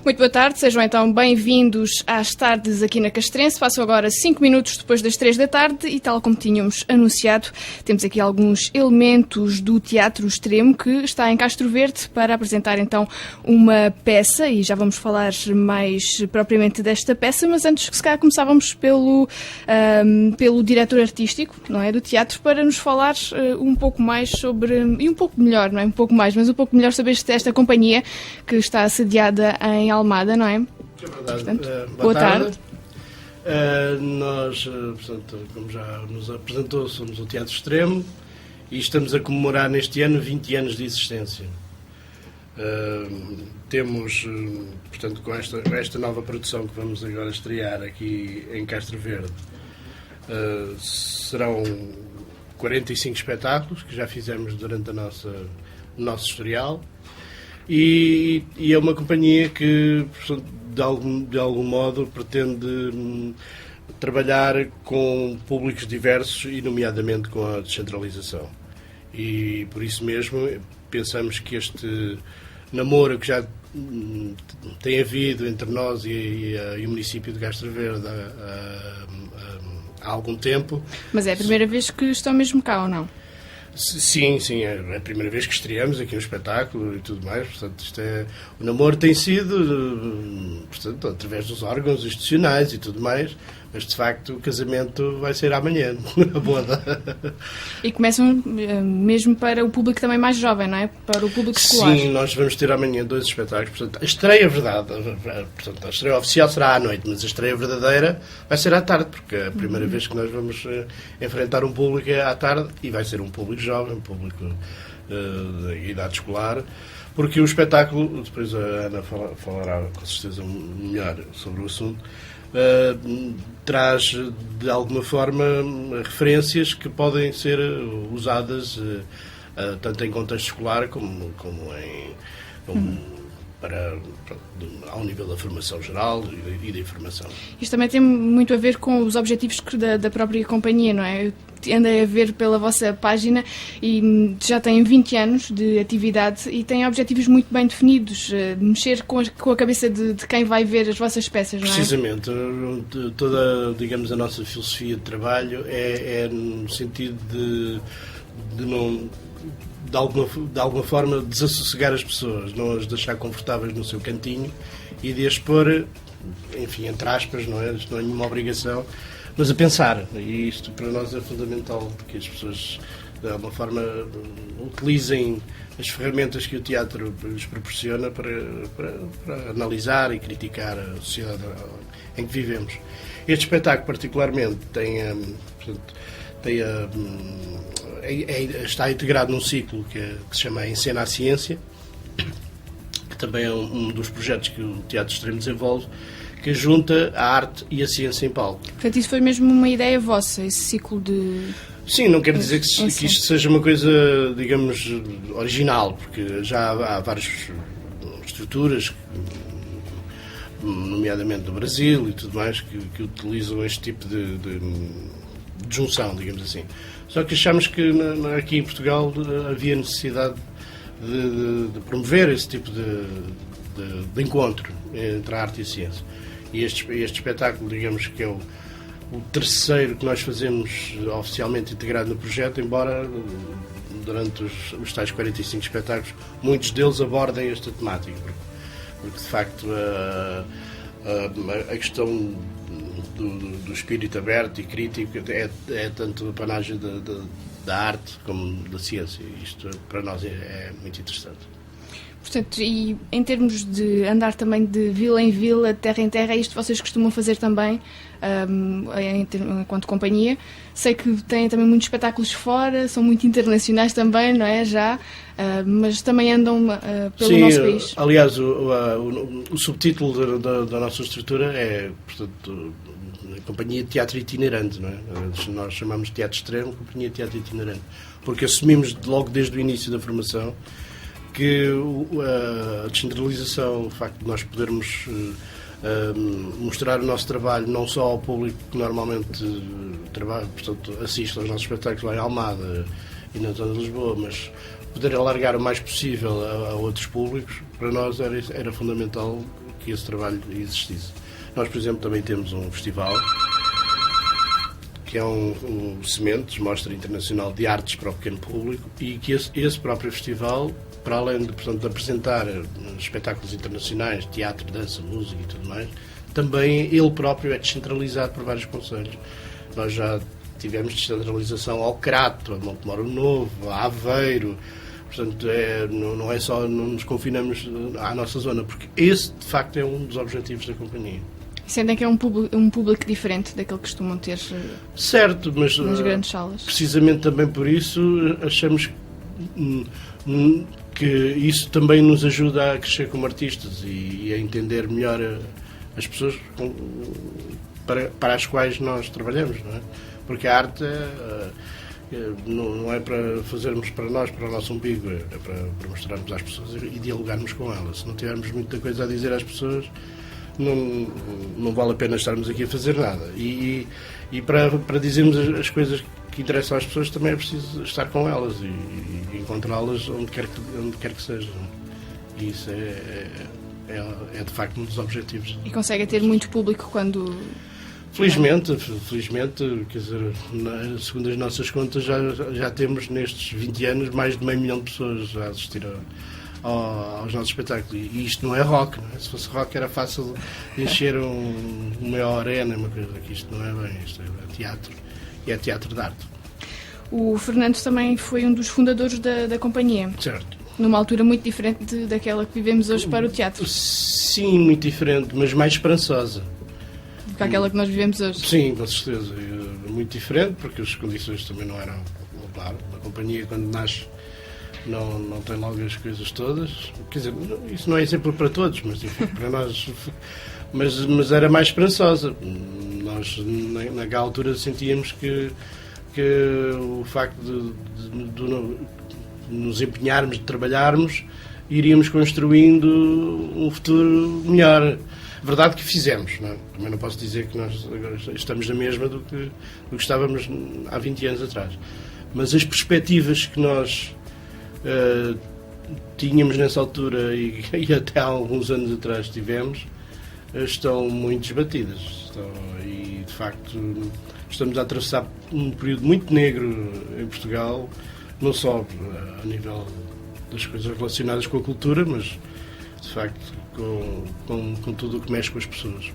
Muito boa tarde, sejam então bem-vindos às tardes aqui na Castrense. Passam agora 5 minutos depois das 3 da tarde e, tal como tínhamos anunciado, temos aqui alguns elementos do Teatro Extremo que está em Castro Verde para apresentar então uma peça, e já vamos falar mais propriamente desta peça, mas antes, se calhar, começávamos pelo diretor artístico, não é, do teatro, para nos falar um pouco mais sobre, e um pouco melhor, não é um pouco mais, mas um pouco melhor sobre esta companhia que está sediada em Almada, não é? É verdade. Portanto, boa tarde. Nós, portanto, como já nos apresentou, somos o Teatro Extremo e estamos a comemorar neste ano 20 anos de existência. Temos, portanto, com esta nova produção que vamos agora estrear aqui em Castro Verde, serão 45 espetáculos que já fizemos durante o nosso historial. E é uma companhia que, de algum modo, pretende trabalhar com públicos diversos e, nomeadamente, com a descentralização. E, por isso mesmo, pensamos que este namoro que já tem havido entre nós e o município de Castro Verde há algum tempo... Mas é a primeira vez que estão mesmo cá, ou não? Sim, é a primeira vez que estreamos aqui no espetáculo e tudo mais, portanto, o namoro tem sido, portanto, através dos órgãos institucionais e tudo mais, mas de facto o casamento vai ser amanhã, a boda. E começam mesmo para o público também mais jovem, não é? Para o público escolar. Sim, nós vamos ter amanhã 2 espetáculos, portanto, a estreia portanto, a estreia oficial será à noite, mas a estreia verdadeira vai ser à tarde, porque é a primeira vez que nós vamos enfrentar um público é à tarde, e vai ser um público jovem, um público de idade escolar, porque o espetáculo, depois a Ana falará com certeza melhor sobre o assunto, traz de alguma forma referências que podem ser usadas tanto em contexto escolar como ao nível da formação geral e da informação. Isto também tem muito a ver com os objetivos da própria companhia, não é? Eu andei a ver pela vossa página e já têm 20 anos de atividade e têm objetivos muito bem definidos, mexer com a cabeça de quem vai ver as vossas peças, não é? Precisamente. Toda, digamos, a nossa filosofia de trabalho é no sentido de não... De alguma forma, desassossegar as pessoas, não as deixar confortáveis no seu cantinho e de as pôr, enfim, entre aspas, não é? Isto não é nenhuma obrigação, mas a pensar. E isto para nós é fundamental, que as pessoas, de alguma forma, utilizem as ferramentas que o teatro lhes proporciona para analisar e criticar a sociedade em que vivemos. Este espetáculo, particularmente, está integrado num ciclo que se chama Encena a Ciência, que também é um dos projetos que o Teatro Extremo desenvolve, que junta a arte e a ciência em palco. Portanto, isso foi mesmo uma ideia vossa, esse ciclo de... Sim, não quer dizer que isto seja uma coisa, digamos, original, porque já há várias estruturas, nomeadamente no Brasil e tudo mais, que utilizam este tipo de junção, digamos assim. Só que achamos que aqui em Portugal havia necessidade de promover esse tipo de encontro entre a arte e a ciência. E este espetáculo, digamos que é o terceiro que nós fazemos oficialmente integrado no projeto, embora durante os tais 45 espetáculos, muitos deles abordem esta temática, porque de facto a questão do espírito aberto e crítico é tanto a panagem da arte como da ciência. Isto para nós é muito interessante. Portanto, e em termos de andar também de vila em vila, terra em terra, é isto que vocês costumam fazer também, enquanto companhia. Sei que têm também muitos espetáculos fora, são muito internacionais também, não é? Já, mas também andam pelo nosso país. Sim, aliás, o subtítulo da nossa estrutura é, portanto, a Companhia de Teatro Itinerante, não é? Nós chamamos de Teatro Extremo, Companhia de Teatro Itinerante, porque assumimos logo desde o início da formação que a descentralização, o facto de nós podermos mostrar o nosso trabalho não só ao público que normalmente portanto, assiste aos nossos espetáculos lá em Almada e na zona de Lisboa, mas poder alargar o mais possível a outros públicos, para nós era fundamental que esse trabalho existisse. Nós, por exemplo, também temos um festival que é um Sementes, Mostra Internacional de Artes para o Pequeno Público, e que esse próprio festival, para além de, portanto, de apresentar espetáculos internacionais, teatro, dança, música e tudo mais, também ele próprio é descentralizado por vários concelhos. Nós já tivemos descentralização ao Crato, a Montemoro Novo, a Aveiro. Portanto, não é só, não nos confinamos à nossa zona, porque esse, de facto, é um dos objetivos da companhia. Sentem que é um público diferente daquele que costumam ter certo, mas, nas grandes salas. Precisamente também por isso, achamos que isso também nos ajuda a crescer como artistas e a entender melhor as pessoas para as quais nós trabalhamos, não é? Porque a arte não é para fazermos para nós, para o nosso umbigo, é para mostrarmos às pessoas e dialogarmos com elas. Se não tivermos muita coisa a dizer às pessoas, não vale a pena estarmos aqui a fazer nada. E para dizermos as coisas que interessam às pessoas, também é preciso estar com elas e encontrá-las onde quer que seja. E isso é de facto um dos objetivos. E consegue ter muito público quando... Felizmente, quer dizer, segundo as nossas contas, já temos nestes 20 anos mais de 500 mil pessoas a assistir aos nossos espetáculos. E isto não é rock, não é? Se fosse rock era fácil encher uma arena, uma coisa que isto não é bem, isto é teatro, e é teatro de arte. O Fernando também foi um dos fundadores da companhia. Certo. Numa altura muito diferente daquela que vivemos hoje para o teatro. Sim, muito diferente, mas mais esperançosa. Do que aquela que nós vivemos hoje. Sim, com certeza. Muito diferente, porque as condições também não eram... Claro, a companhia, quando nasce, não tem logo as coisas todas. Quer dizer, isso não é exemplo para todos, mas enfim, para nós... Mas era mais esperançosa. Nós, naquela altura, sentíamos que o facto de nos empenharmos, de trabalharmos, iríamos construindo um futuro melhor. Verdade que fizemos, não é? Também não posso dizer que nós agora estamos na mesma do que estávamos há 20 anos atrás. Mas as perspectivas que nós tínhamos nessa altura e até há alguns anos atrás tivemos, estão muito desbatidas. E, de facto, estamos a atravessar um período muito negro em Portugal, não só a nível das coisas relacionadas com a cultura, mas, de facto, com tudo o que mexe com as pessoas.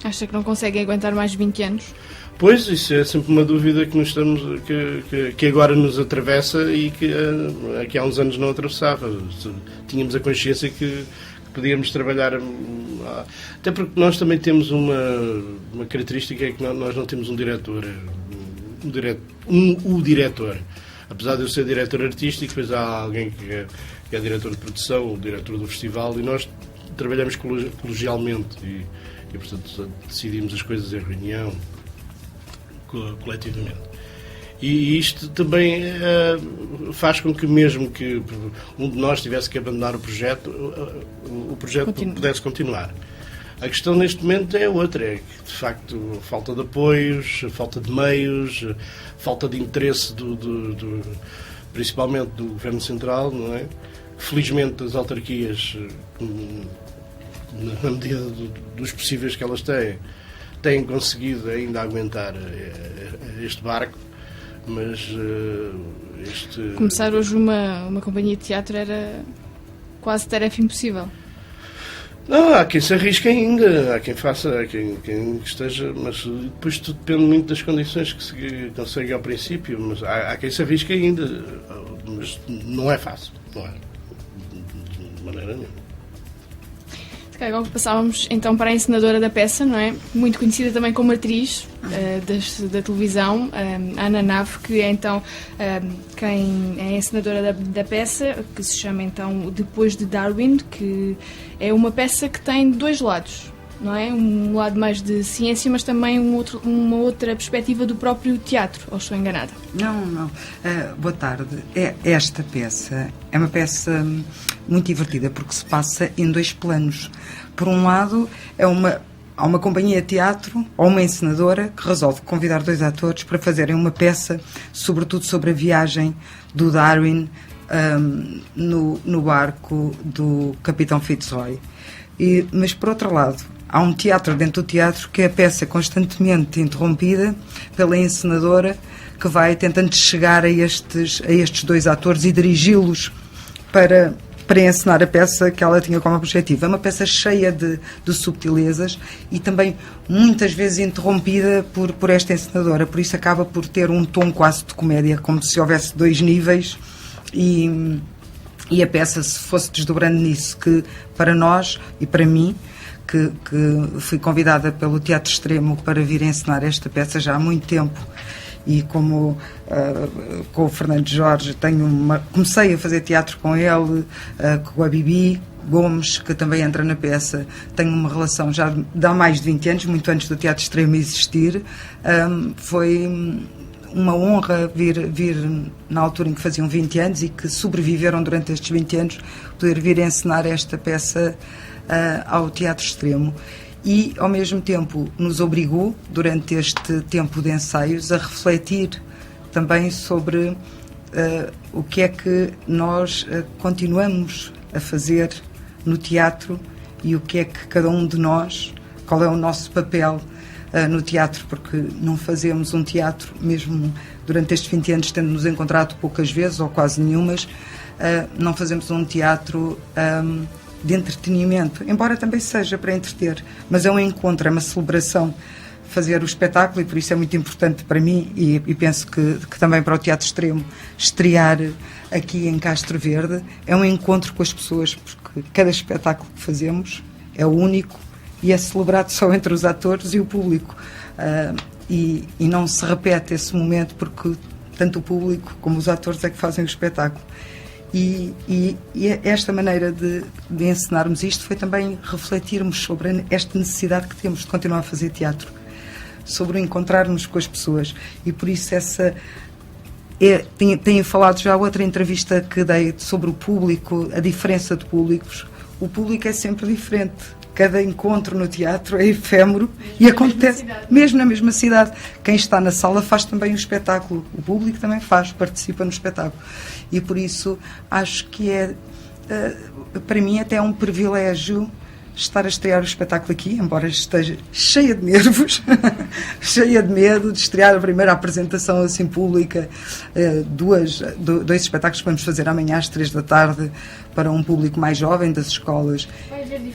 Acha que não conseguem aguentar mais de 20 anos? Pois, isso é sempre uma dúvida que agora nos atravessa e que aqui há uns anos não atravessava. Tínhamos a consciência que podíamos trabalhar... Até porque nós também temos uma característica, é que nós não temos um diretor. O diretor. Apesar de eu ser diretor artístico, depois há alguém que é diretor de produção, o diretor do festival, e nós trabalhamos colegialmente e portanto, decidimos as coisas em reunião, coletivamente. E isto também faz com que, mesmo que um de nós tivesse que abandonar o projeto pudesse continuar. A questão neste momento é outra, é que, de facto, falta de apoios, falta de meios, falta de interesse principalmente do Governo Central, não é? Felizmente as autarquias, na medida dos possíveis que elas têm conseguido ainda aguentar este barco, mas começar hoje uma companhia de teatro era quase tarefa impossível. Não, há quem se arrisque ainda, há quem faça, há quem esteja, mas depois tudo depende muito das condições que se consegue ao princípio, mas há quem se arrisque ainda, mas não é fácil, não é, de maneira nenhuma. Agora passávamos então para a encenadora da peça, não é? Muito conhecida também como atriz da televisão, a Ana Nave, que é então quem é a encenadora da peça, que se chama então Depois de Darwin, que é uma peça que tem dois lados, não é? Um lado mais de ciência, mas também uma outra perspectiva do próprio teatro, ou estou enganada? Não. Boa tarde. Esta peça é uma peça muito divertida porque se passa em dois planos. Por um lado, há uma companhia de teatro ou uma encenadora que resolve convidar dois atores para fazerem uma peça, sobretudo sobre a viagem do Darwin no barco do Capitão Fitzroy. Mas, por outro lado, há um teatro dentro do teatro que é a peça constantemente interrompida pela encenadora que vai tentando chegar a estes dois atores e dirigi-los para encenar a peça que ela tinha como objetivo. É uma peça cheia de subtilezas e também muitas vezes interrompida por esta encenadora, por isso acaba por ter um tom quase de comédia, como se houvesse dois níveis e a peça se fosse desdobrando nisso, que para nós e para mim, que fui convidada pelo Teatro Extremo para vir encenar esta peça já há muito tempo, e como com o Fernando Jorge comecei a fazer teatro com ele, com a Bibi Gomes, que também entra na peça, tenho uma relação já de há mais de 20 anos, muito antes do Teatro Extremo existir. Foi uma honra vir na altura em que faziam 20 anos e que sobreviveram durante estes 20 anos, poder vir encenar esta peça ao Teatro Extremo. E, ao mesmo tempo, nos obrigou, durante este tempo de ensaios, a refletir também sobre o que é que nós continuamos a fazer no teatro e o que é que cada um de nós, qual é o nosso papel no teatro, porque não fazemos um teatro, mesmo durante estes 20 anos, tendo nos encontrado poucas vezes, ou quase nenhumas, não fazemos um teatro de entretenimento, embora também seja para entreter, mas é um encontro, é uma celebração fazer o espetáculo, e por isso é muito importante para mim e penso que também para o Teatro Extremo estrear aqui em Castro Verde. É um encontro com as pessoas, porque cada espetáculo que fazemos é único e é celebrado só entre os atores e o público, e não se repete esse momento, porque tanto o público como os atores é que fazem o espetáculo. E esta maneira de encenarmos isto foi também refletirmos sobre esta necessidade que temos de continuar a fazer teatro, sobre o encontrar-nos com as pessoas. E por isso tenho falado já outra entrevista que dei sobre o público, a diferença de públicos. O público é sempre diferente. Cada encontro no teatro é efêmero e acontece mesmo na mesma cidade. Quem está na sala faz também o espetáculo. O público também participa no espetáculo. E por isso acho que para mim até é um privilégio estar a estrear o espetáculo aqui, embora esteja cheia de nervos, cheia de medo de estrear a primeira apresentação assim pública, dois espetáculos que vamos fazer amanhã às 3 da tarde para um público mais jovem das escolas.